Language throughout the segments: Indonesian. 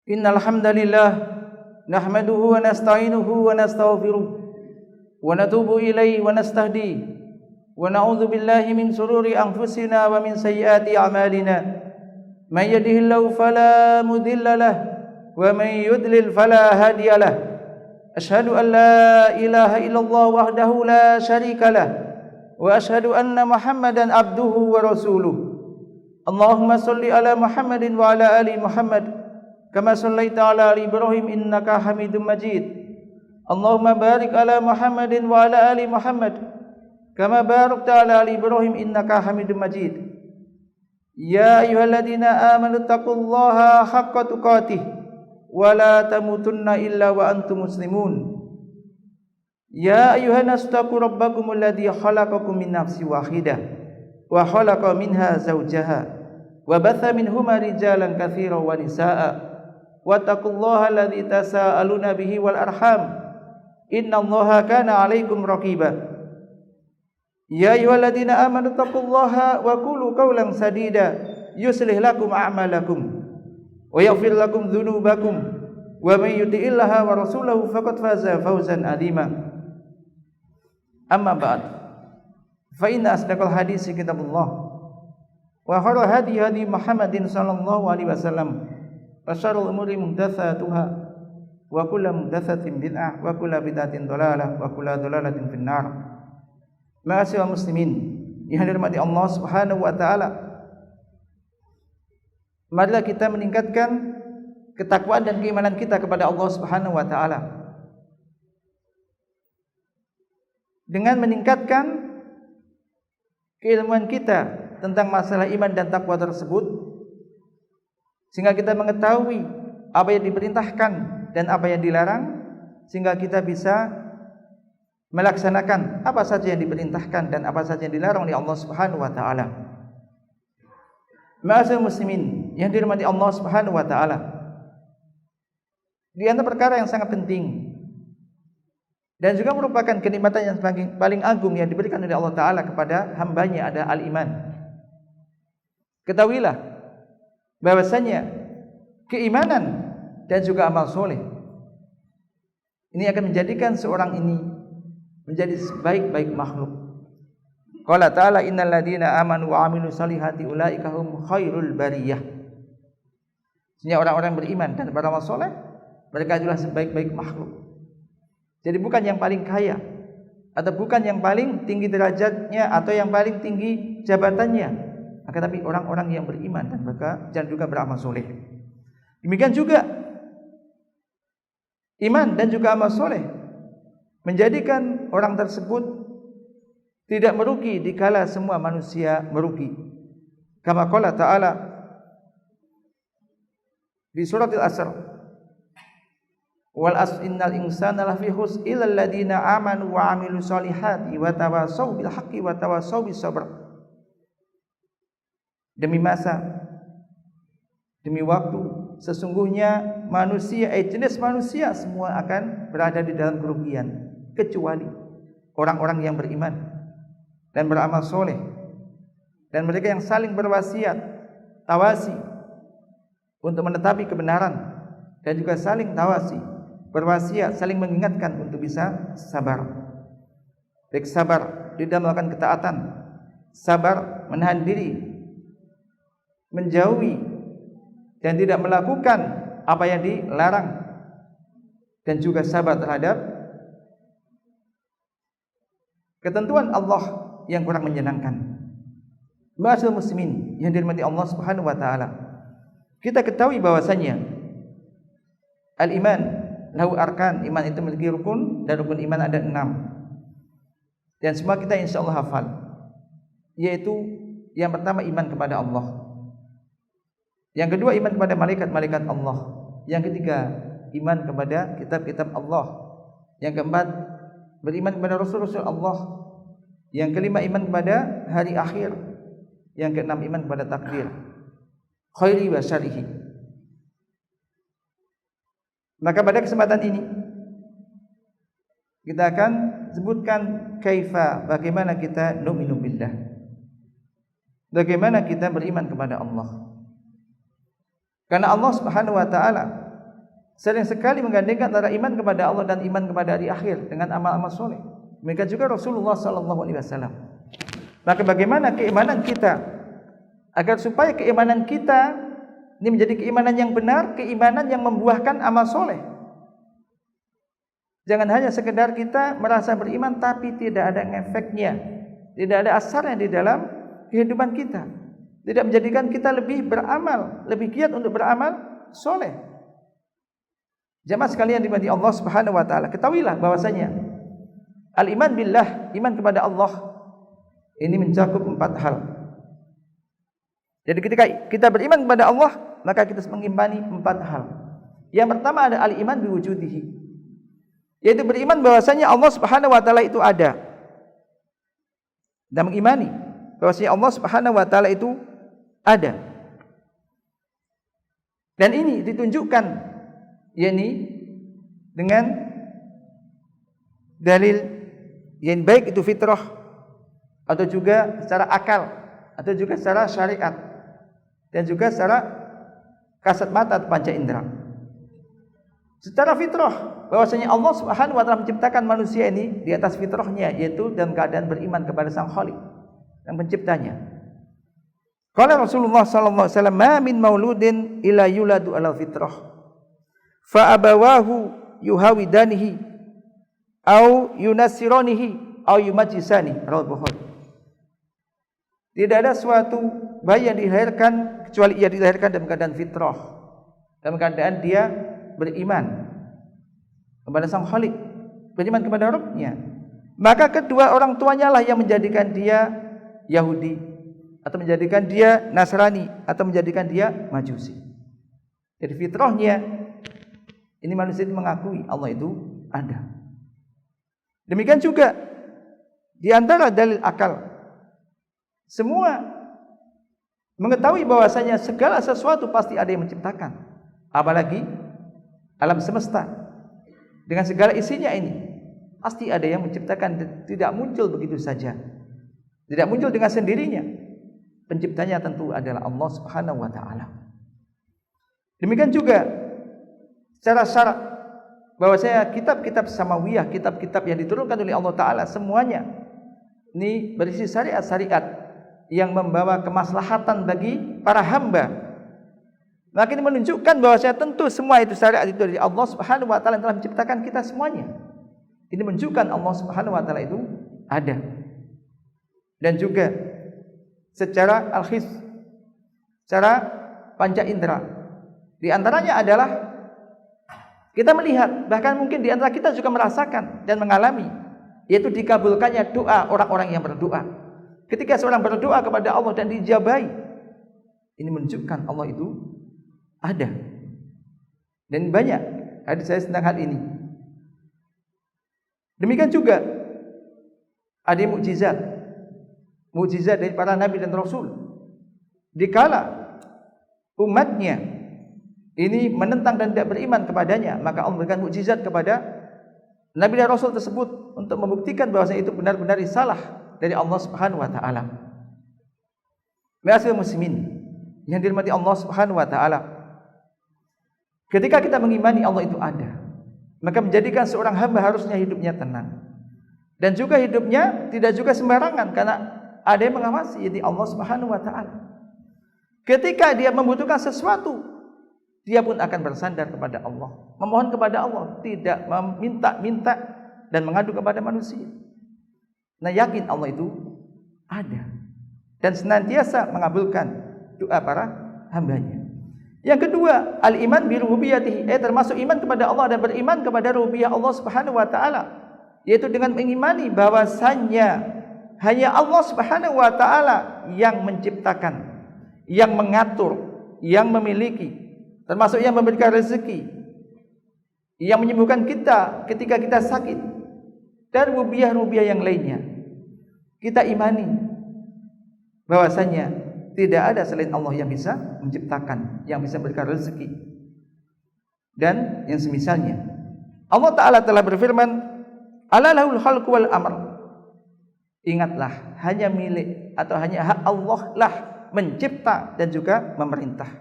Innal hamdalillah nahmaduhu wa nasta'inuhu wa nastaghfiruh wa natubu ilaihi wa nastahdi wa na'udzu billahi min shururi anfusina wa min sayyiati a'malina. May yahdihillahu fala mudilla lahu wa may yudlil fala hadiya lahu. Asyhadu an la ilaha illallah wahdahu la syarika lahu wa asyhadu anna Muhammadan abduhu wa rasuluh. Allahumma shalli ala Muhammadin wa ala ali Muhammad kama shallaita ala ali Ibrahim innaka Hamidum Majid. Allahumma barik ala Muhammadin wa ala ali Muhammad kama barakta ala ali Ibrahim innaka Hamidum Majid. Ya ayyuhalladzina amanu taqullaha haqqa tuqatih wa la tamutunna illa wa antum muslimun. Ya ayyuhan nas taqu rabbakumul ladzi khalaqakum min nafsin wahidah wa khalaqa minha zawjaha wa batha minhuma rijalan katsiran wa nisaa'a. Wattaqullaha alladzi tasaaluna bihi wal arham innallaha kana 'alaikum raqiba. Ya ayyuhalladzina amanu taqullaha wa qulu qawlan sadida yuslih lakum a'malakum wa yaghfir lakum dzunubakum wa may yuti'illaha wa rasulahu faqad faza fawzan 'azima. Amma ba'd. Fa inna asdaqal hadits kitabullah wa khairul hadi Muhammadin sallallahu alaihi wasallam. Wa syarrul umuri muhdatsatuha wa kullu muhdatsatin bid'ah wa kullu bid'atin dhalalah wa kullu dhalalatin finnar. Ma'asyiral muslimin yang dirahmati Allah Subhanahu wa taala, marilah kita meningkatkan ketakwaan dan keimanan kita kepada Allah Subhanahu wa taala dengan meningkatkan keilmuan kita tentang masalah iman dan takwa tersebut, sehingga kita mengetahui apa yang diperintahkan dan apa yang dilarang, sehingga kita bisa melaksanakan apa saja yang diperintahkan dan apa saja yang dilarang oleh Allah Subhanahu wa taala. Ma'asyiral muslimin yang dirahmati Allah Subhanahu wa taala, di antara perkara yang sangat penting dan juga merupakan kenikmatan yang paling agung yang diberikan oleh Allah taala kepada hambanya ada al-iman. Ketahuilah bahwasanya keimanan dan juga amal soleh ini akan menjadikan seorang ini menjadi sebaik-baik makhluk. Qala ta'ala innal ladzina amanu wa 'amilus solihati ulaika hum khairul bariyah. Sesungguhnya orang-orang beriman dan beramal soleh, mereka adalah sebaik-baik makhluk. Jadi bukan yang paling kaya atau bukan yang paling tinggi derajatnya atau yang paling tinggi jabatannya, akan tapi orang-orang yang beriman dan juga beramal soleh. Demikian juga iman dan juga amal soleh menjadikan orang tersebut tidak merugi dikala semua manusia merugi. Kama qala ta'ala di surat Al-Asr, wal asr innal insana lafi khusr illal ladzina amanu wa 'amilus solihati wa tawassaw bil haqqi wa tawassaw bis sabr. Demi masa, demi waktu, sesungguhnya manusia, jenis manusia semua akan berada di dalam kerugian, kecuali orang-orang yang beriman dan beramal soleh, dan mereka yang saling berwasiat, tawasi untuk menetapi kebenaran, dan juga saling tawasi, berwasiat, saling mengingatkan untuk bisa sabar. Baik sabar di dalam melakukan ketaatan, sabar menahan diri, menjauhi dan tidak melakukan apa yang dilarang, dan juga sabar terhadap ketentuan Allah yang kurang menyenangkan. Ma'asyiral muslimin yang dirahmati Allah Subhanahu wa taala, kita ketahui bahwasanya al-iman lahu arkan, iman itu memiliki rukun, dan rukun iman ada 6. Dan semua kita insyaallah hafal, yaitu yang pertama iman kepada Allah, yang kedua iman kepada malaikat-malaikat Allah, yang ketiga iman kepada kitab-kitab Allah, yang keempat beriman kepada rasul-rasul Allah, yang kelima iman kepada hari akhir, yang keenam iman kepada takdir khairi wa syarrihi. Maka pada kesempatan ini kita akan sebutkan kaifa, bagaimana kita nu'minu billah, bagaimana kita beriman kepada Allah. Karena Allah Subhanahu wa taala sering sekali menggandengkan antara iman kepada Allah dan iman kepada hari akhir dengan amal-amal soleh. Demikian juga Rasulullah SAW. Maka bagaimana keimanan kita agar supaya keimanan kita ini menjadi keimanan yang benar, keimanan yang membuahkan amal soleh. Jangan hanya sekedar kita merasa beriman tapi tidak ada efeknya, tidak ada asarnya di dalam kehidupan kita, tidak menjadikan kita lebih beramal, lebih giat untuk beramal soleh. Jamaah sekalian dimani Allah Subhanahu wa taala, ketahuilah bahwasanya al-iman billah, iman kepada Allah ini mencakup 4 hal. Jadi ketika kita beriman kepada Allah, maka kita mengimani 4 hal. Yang pertama ada al-iman biwujudihi, yaitu beriman bahwasanya Allah Subhanahu wa taala itu ada. Dan mengimani bahwasanya Allah Subhanahu wa taala itu ada. Dan ini ditunjukkan yakni dengan dalil yang baik itu fitrah atau juga secara akal atau juga secara syariat dan juga secara kasat mata atau panca indera. Secara fitrah bahwasanya Allah Subhanahu wa taala menciptakan manusia ini di atas fitrahnya, yaitu dalam keadaan beriman kepada Sang Khaliq, yang penciptanya. Qala Rasulullah sallallahu alaihi wasallam, "Ma min mauludin illa yuladu 'alal fitrah, fa abawahu yuhawidanihi au yunassiranihi au yumajjisani." Rawahul Bukhari. Tidak ada suatu bayi yang dilahirkan kecuali ia dilahirkan dalam keadaan fitrah, dalam keadaan dia beriman kepada Sang Khaliq, beriman kepada Rabb-Nya. Maka kedua orang tuanya lah yang menjadikan dia Yahudi, atau menjadikan dia Nasrani, atau menjadikan dia Majusi. Jadi fitrahnya ini manusia itu mengakui Allah itu ada. Demikian juga di antara dalil akal, semua mengetahui bahwasanya segala sesuatu pasti ada yang menciptakan, apalagi alam semesta dengan segala isinya ini pasti ada yang menciptakan, tidak muncul begitu saja, tidak muncul dengan sendirinya. Penciptanya tentu adalah Allah Subhanahu wa taala. Demikian juga secara syarat bahwasanya kitab-kitab samawiyah, kitab-kitab yang diturunkan oleh Allah taala semuanya ini berisi syariat-syariat yang membawa kemaslahatan bagi para hamba. Maka ini menunjukkan bahwasanya tentu semua itu syariat itu dari Allah Subhanahu wa taala yang telah menciptakan kita semuanya. Ini menunjukkan Allah Subhanahu wa taala itu ada. Dan juga secara al-his, secara panca indera, di antaranya adalah kita melihat, bahkan mungkin di antara kita juga merasakan dan mengalami, yaitu dikabulkannya doa orang-orang yang berdoa. Ketika seorang berdoa kepada Allah dan dijabahi, ini menunjukkan Allah itu ada. Dan banyak hadis saya tentang hal ini. Demikian juga ada mukjizat dari para nabi dan rasul. Dikala umatnya ini menentang dan tidak beriman kepadanya, maka Allah memberikan mukjizat kepada nabi dan rasul tersebut untuk membuktikan bahwasanya itu benar-benar risalah dari Allah Subhanahu wa taala. Ma'asyiral muslimin yang dirahmati Allah Subhanahu wa taala, ketika kita mengimani Allah itu ada, maka menjadikan seorang hamba harusnya hidupnya tenang. Dan juga hidupnya tidak juga sembarangan, karena ada yang mengawasi, yaitu Allah Subhanahu wa taala. Ketika dia membutuhkan sesuatu, dia pun akan bersandar kepada Allah, memohon kepada Allah, tidak meminta-minta dan mengadu kepada manusia. Nah, yakin Allah itu ada dan senantiasa mengabulkan doa para hambanya. Yang kedua, al-iman bi rububiyyatihi, termasuk iman kepada Allah dan beriman kepada rububiyah Allah Subhanahu wa taala, yaitu dengan mengimani bahwasannya hanya Allah Subhanahu wa taala yang menciptakan, yang mengatur, yang memiliki, termasuk yang memberikan rezeki, yang menyembuhkan kita ketika kita sakit, dan rububiyah-rububiyah yang lainnya. Kita imani bahwasanya tidak ada selain Allah yang bisa menciptakan, yang bisa memberikan rezeki dan yang semisalnya. Allah taala telah berfirman, "Ala lahul khalqu wal amr." Ingatlah, hanya milik atau hanya hak Allah lah mencipta dan juga memerintah.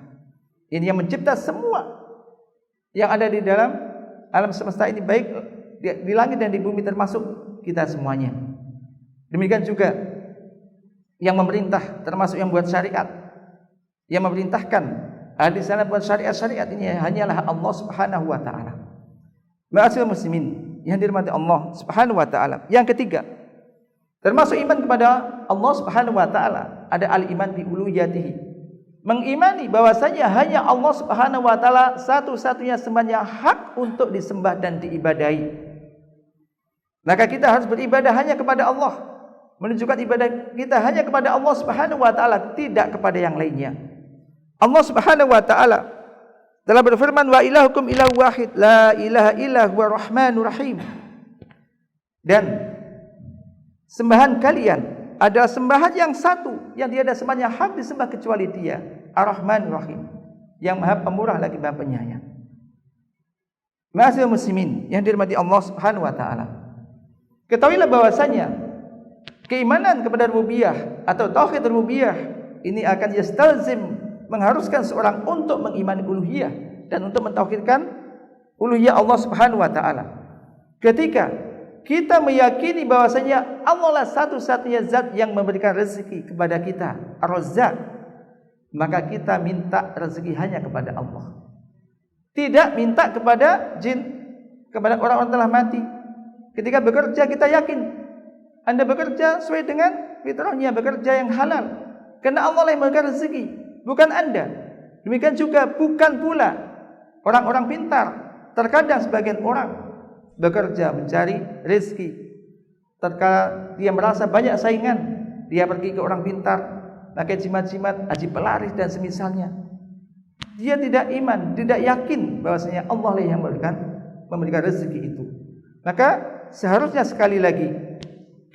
Ini yang mencipta semua yang ada di dalam alam semesta ini, baik di langit dan di bumi, termasuk kita semuanya. Demikian juga yang memerintah, termasuk yang buat syariat, yang memerintahkan di sana buat syariat-syariat ini hanyalah Allah Subhanahu wa taala. Ma'asyiral muslimin yang dirahmati Allah Subhanahu wa taala. Yang ketiga, termasuk iman kepada Allah Subhanahu wa taala, ada al-iman bi uluhiyatihi. Mengimani bahwasanya hanya Allah Subhanahu wa taala satu-satunya sembahan yang hak untuk disembah dan diibadahi. Maka kita harus beribadah hanya kepada Allah, menunjukkan ibadah kita hanya kepada Allah Subhanahu wa taala, tidak kepada yang lainnya. Allah Subhanahu wa taala telah berfirman, wa ilahukum ilahu wahid la ilaha illa huwa rahmanur rahim. Dan sembahan kalian adalah sembahan yang satu, yang tiada sembahan yang hak disembah kecuali Dia, Ar-Rahman Rahim, yang Maha Pemurah lagi Maha Penyayang. Ma'asyiral muslimin yang dirahmati Allah Subhanahu wa taala. Ketahuilah bahwasanya keimanan kepada rububiyah atau tauhid rububiyah ini akan yastalzim, mengharuskan seorang untuk mengimani uluhiyah dan untuk mentauhidkan uluhiyah Allah Subhanahu wa taala. Ketika kita meyakini bahwasanya Allah lah satu-satunya zat yang memberikan rezeki kepada kita, Ar-Razzaq, maka kita minta rezeki hanya kepada Allah. Tidak minta kepada jin, kepada orang-orang telah mati. Ketika bekerja kita yakin Anda bekerja sesuai dengan fitrahnya, bekerja yang halal, karena Allah lah yang memberikan rezeki, bukan Anda. Demikian juga bukan pula orang-orang pintar. Terkadang sebagian orang bekerja mencari rezeki, terkadang dia merasa banyak saingan, dia pergi ke orang pintar, pakai jimat-jimat, haji pelaris dan semisalnya. Dia tidak iman, tidak yakin bahwasanya Allah lah yang memberikan rezeki itu. Maka seharusnya sekali lagi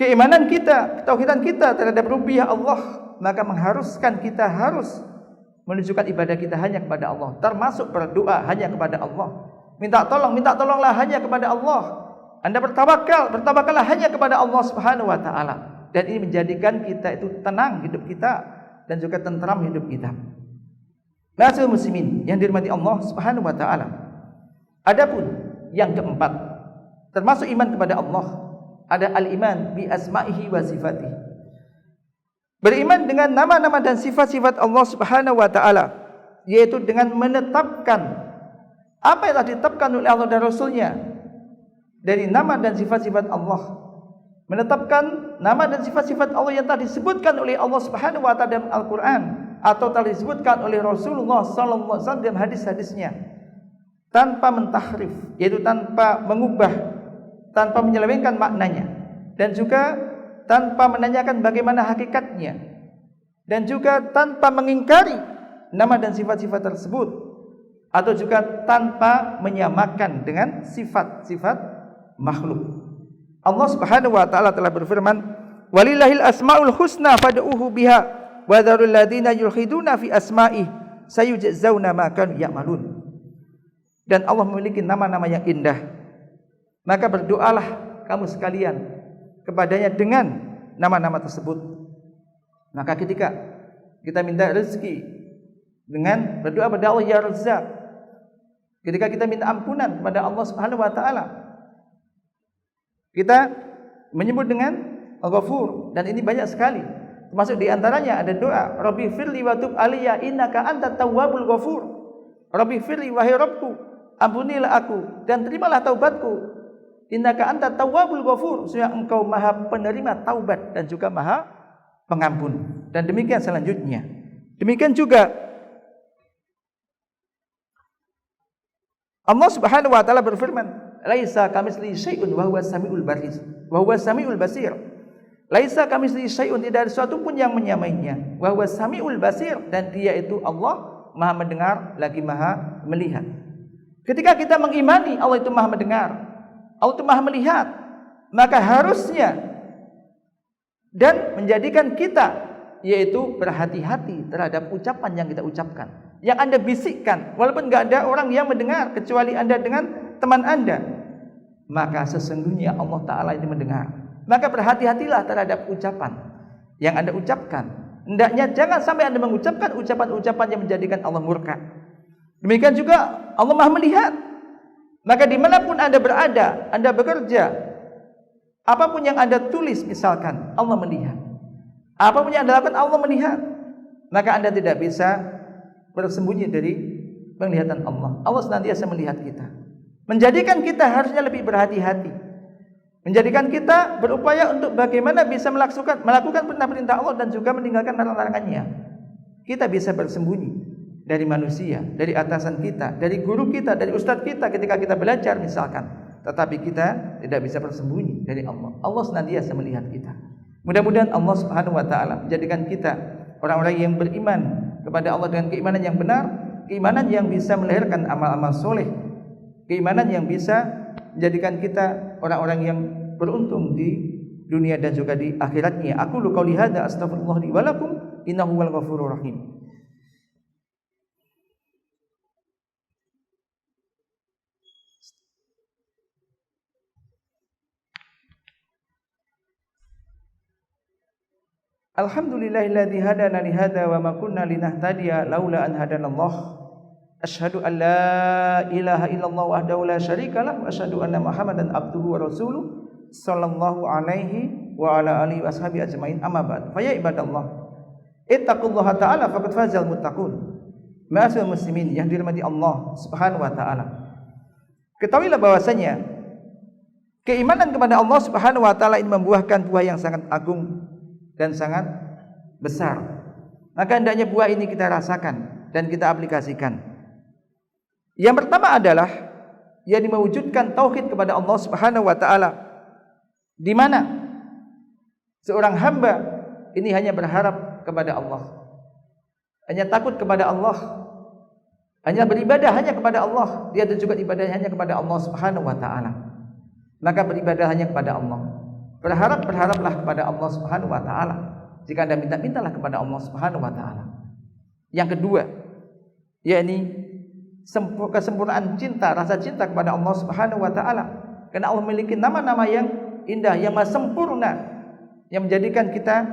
keimanan kita, ketauhidan kita terhadap rububiyah Allah, maka mengharuskan kita harus menunjukkan ibadah kita hanya kepada Allah, termasuk berdoa hanya kepada Allah. Minta tolonglah hanya kepada Allah. Anda bertawakallah hanya kepada Allah Subhanahu wa taala. Dan ini menjadikan kita itu tenang hidup kita dan juga tentram hidup kita. Ma'asyiral muslimin yang dirahmati Allah Subhanahu wa taala. Adapun yang keempat, termasuk iman kepada Allah, ada al-iman bi asma'ihi wa sifatihi. Beriman dengan nama-nama dan sifat-sifat Allah Subhanahu wa taala, yaitu dengan menetapkan apa yang telah ditetapkan oleh Allah dan Rasul-Nya dari nama dan sifat-sifat Allah. Menetapkan nama dan sifat-sifat Allah yang telah disebutkan oleh Allah Subhanahu wa taala dalam Al-Qur'an atau telah disebutkan oleh Rasulullah sallallahu alaihi wasallam dalam hadis-hadisnya, tanpa mentahrif, yaitu tanpa mengubah, tanpa menyelewengkan maknanya, dan juga tanpa menanyakan bagaimana hakikatnya, dan juga tanpa mengingkari nama dan sifat-sifat tersebut, atau juga tanpa menyamakan dengan sifat-sifat makhluk. Allah Subhanahu wa taala telah berfirman, walillahil asmaul husna fad'uhu biha wa dzarul ladzina yulhiduna fi asma'i sayujzauna ma kanu ya'malun. Dan Allah memiliki nama-nama yang indah, maka berdoalah kamu sekalian kepadanya dengan nama-nama tersebut. Maka ketika kita minta rezeki dengan berdoa kepada Allah, ya Razzaq, ketika kita minta ampunan kepada Allah Subhanahu wa taala, kita menyebut dengan Al-Ghafur, dan ini banyak sekali. Termasuk di antaranya ada doa, Rabbi firli wa tub alayya innaka antat tawwabul ghafur. Rabbi firli, wahai Rabbku, ampunilah aku dan terimalah taubatku. Innaka antat tawwabul ghafur, sesungguhnya Engkau Maha penerima taubat dan juga Maha pengampun. Dan demikian selanjutnya. Demikian juga Allah Subhanahu wa taala berfirman, laisa kamitslihi syai'un wa huwas samiul basir. Wa huwas samiul basir. Laisa kamitslihi syai'un, tidak ada sesuatu pun yang menyamainya. Wa huwas samiul basir, dan Dia itu Allah Maha mendengar lagi Maha melihat. Ketika kita mengimani Allah itu Maha mendengar, Allah itu Maha melihat, maka harusnya dan menjadikan kita yaitu berhati-hati terhadap ucapan yang kita ucapkan, yang Anda bisikkan, walaupun enggak ada orang yang mendengar kecuali Anda dengan teman Anda, maka sesungguhnya Allah Ta'ala ini mendengar. Maka berhati-hatilah terhadap ucapan yang Anda ucapkan. Hendaknya jangan sampai Anda mengucapkan ucapan-ucapan yang menjadikan Allah murka. Demikian juga Allah Maha melihat, Maka dimanapun Anda berada, Anda bekerja, apapun yang Anda tulis misalkan, Allah melihat. Apapun yang Anda lakukan, Allah melihat. Maka Anda tidak bisa bersembunyi dari penglihatan Allah. Allah senantiasa melihat kita. Menjadikan kita harusnya lebih berhati-hati. Menjadikan kita berupaya untuk bagaimana bisa melakukan perintah-perintah Allah dan juga meninggalkan larangan-larangannya. Kita bisa bersembunyi dari manusia, dari atasan kita, dari guru kita, dari ustadz kita ketika kita belajar misalkan. Tetapi kita tidak bisa bersembunyi dari Allah. Allah senantiasa melihat kita. Mudah-mudahan Allah Subhanahu wa taala menjadikan kita orang-orang yang beriman kepada Allah dengan keimanan yang benar, keimanan yang bisa melahirkan amal-amal soleh, keimanan yang bisa menjadikan kita orang-orang yang beruntung di dunia dan juga di akhiratnya. Aku qauli hadza astaghfirullah li wa lakum innahu wal ghafurur rahim. Alhamdulillahilladzi hadana li hadza wa ma kunna linahtadiya laula an hadanallah. Asyhadu an la ilaha illallah wahdahu la syarikalah wa asyhadu anna Muhammadan abduhu wa rasuluh sallallahu alaihi wa ala alihi washabihi ajmain. Amma ba'd. Fa ya ibadallah, ittaqullaha ta'ala faqad fazal muttaqun. Ma'asyiral muslimin yang dirahmati Allah Subhanahu wa taala. Ketahuilah bahwasanya keimanan kepada Allah Subhanahu wa taala ini membuahkan buah yang sangat agung dan sangat besar. Maka hendaknya buah ini kita rasakan dan kita aplikasikan. Yang pertama adalah yakni mewujudkan tauhid kepada Allah Subhanahu wa taala, di mana seorang hamba ini hanya berharap kepada Allah, hanya takut kepada Allah, hanya beribadah hanya kepada Allah. Dia juga ibadah hanya kepada Allah Subhanahu wa taala. Maka beribadah hanya kepada Allah. Berharaplah kepada Allah Subhanahu wa taala. Jika Anda mintalah kepada Allah Subhanahu wa taala. Yang kedua, yakni kesempurnaan cinta, rasa cinta kepada Allah Subhanahu wa taala. Karena Allah memiliki nama-nama yang indah, yang maha sempurna, yang menjadikan kita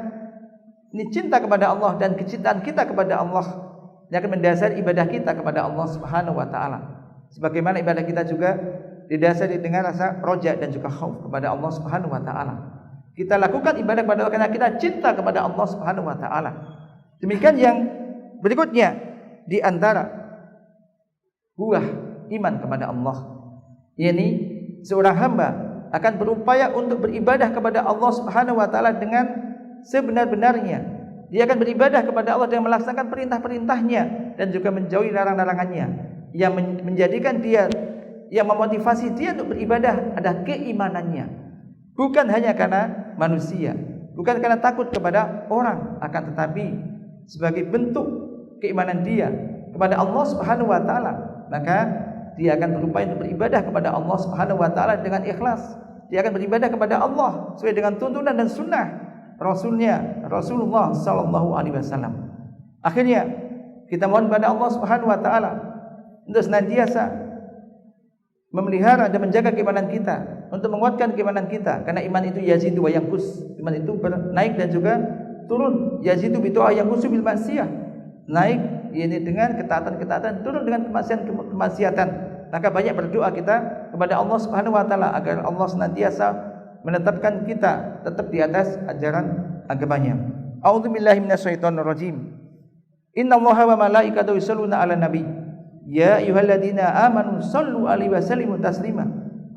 ini cinta kepada Allah, dan kecintaan kita kepada Allah yang akan mendasari ibadah kita kepada Allah Subhanahu wa taala. Sebagaimana ibadah kita juga didasari dengan rasa roja dan juga khauf kepada Allah Subhanahu wa taala. Kita lakukan ibadah kepada Allah karena kita cinta kepada Allah Subhanahu wa taala. Demikian yang berikutnya di antara buah iman kepada Allah, yakni seorang hamba akan berupaya untuk beribadah kepada Allah Subhanahu wa taala dengan sebenar-benarnya. Dia akan beribadah kepada Allah dengan melaksanakan perintah-perintahnya dan juga menjauhi larang-larangannya, yang menjadikan dia, yang memotivasi dia untuk beribadah adalah keimanannya. Bukan hanya karena manusia, bukan karena takut kepada orang, akan tetapi sebagai bentuk keimanan dia kepada Allah Subhanahu wa taala. Maka dia akan berupaya untuk beribadah kepada Allah Subhanahu wa taala dengan ikhlas. Dia akan beribadah kepada Allah sesuai dengan tuntunan dan sunnah Rasulullah sallallahu alaihi wasallam. Akhirnya kita mohon kepada Allah Subhanahu wa taala untuk senantiasa memelihara dan menjaga keimanan kita, untuk menguatkan keimanan kita, karena iman itu yazidu wa yanqus. Iman itu naik dan juga turun. Yazidu bi ta'ah yanqusu bil ma'siyah. Naik ini dengan ketaatan-ketaatan, turun dengan kemaksiatan. Maka banyak berdoa kita kepada Allah Subhanahu wa taala agar Allah senantiasa menetapkan kita tetap di atas ajaran agamanya. A'udzubillahi minasyaitonir rajim. Innallaha wa malaikatahu yusholluna 'alan nabi. Ya ayyuhalladzina amanu shallu 'alaihi wa sallimu taslima.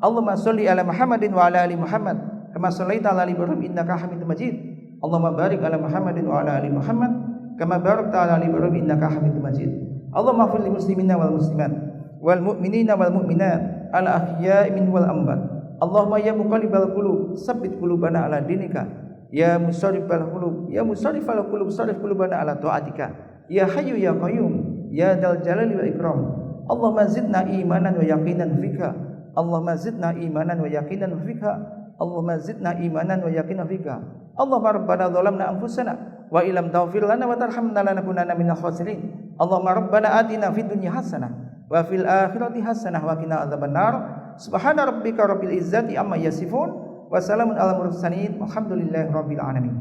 Allahumma shalli 'ala Muhammadin wa 'ala ali Muhammad kama shallaita 'ala Ibrahim innaka Hamidum Majid. Allahumma barik 'ala Muhammadin wa 'ala ali Muhammad kama barakta 'ala Ibrahim innaka Hamidum Majid. Allahumma ighfir lil muslimina wal muslimat wal mu'minina wal mu'minat al ahya'i minhum wal amwat. Allahumma ya muqallibal qulub tsabbit qulubana 'ala dinika. Ya musarrifal qulub ya musarrifal qulub sarrif qulubana 'ala ta'atika. Ya hayyu ya qayyum ya dzal jalali wal ikram. Allahumma zidna imanan wa yaqinan fika. Allahumma zidna imanan wa yaqinan fika. Allahumma zidna imanan wa yaqinan fika. Allahumma rabbana zalamna anfusana wa illam taghfir lana wa tarhamna lanakunanna minal khasirin. Allahumma rabbana atina fid dunya hasanah wa fil akhirati hasanah wa qina adzabannar. Subhana rabbika rabbil izzati amma yasifun wa salamun alal mursalin walhamdulillahi rabbil alamin.